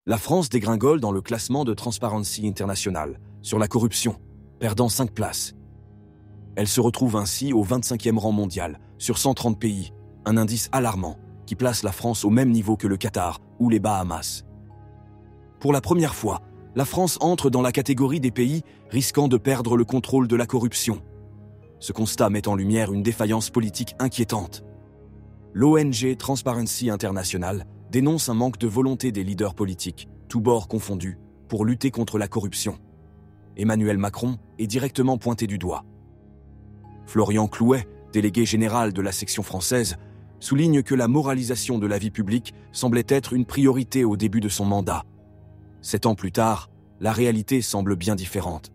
La France dégringole dans le classement de Transparency International sur la corruption, perdant 5 places. Elle se retrouve ainsi au 25e rang mondial sur 130 pays, un indice alarmant qui place la France au même niveau que le Qatar ou les Bahamas. Pour la première fois, la France entre dans la catégorie des pays risquant de perdre le contrôle de la corruption. Ce constat met en lumière une défaillance politique inquiétante. L'ONG Transparency International dénonce un manque de volonté des leaders politiques, tous bords confondus, pour lutter contre la corruption. Emmanuel Macron est directement pointé du doigt. Florian Clouet, délégué général de la section française, souligne que la moralisation de la vie publique semblait être une priorité au début de son mandat. 7 ans plus tard, la réalité semble bien différente.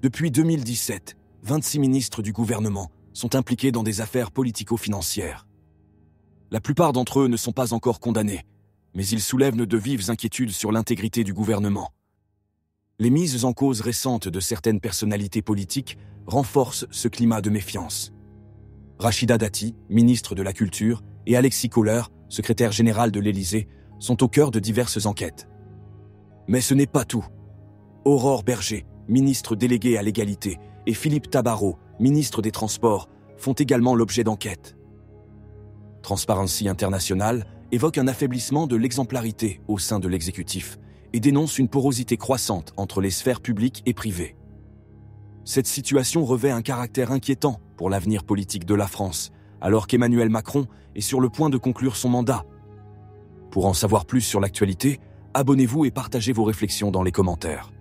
Depuis 2017, 26 ministres du gouvernement sont impliqués dans des affaires politico-financières. La plupart d'entre eux ne sont pas encore condamnés, mais ils soulèvent de vives inquiétudes sur l'intégrité du gouvernement. Les mises en cause récentes de certaines personnalités politiques renforcent ce climat de méfiance. Rachida Dati, ministre de la Culture, et Alexis Kohler, secrétaire général de l'Élysée, sont au cœur de diverses enquêtes. Mais ce n'est pas tout. Aurore Berger, ministre déléguée à l'égalité, et Philippe Tabarot, ministre des Transports, font également l'objet d'enquêtes. Transparency International évoque un affaiblissement de l'exemplarité au sein de l'exécutif et dénonce une porosité croissante entre les sphères publiques et privées. Cette situation revêt un caractère inquiétant pour l'avenir politique de la France, alors qu'Emmanuel Macron est sur le point de conclure son mandat. Pour en savoir plus sur l'actualité, abonnez-vous et partagez vos réflexions dans les commentaires.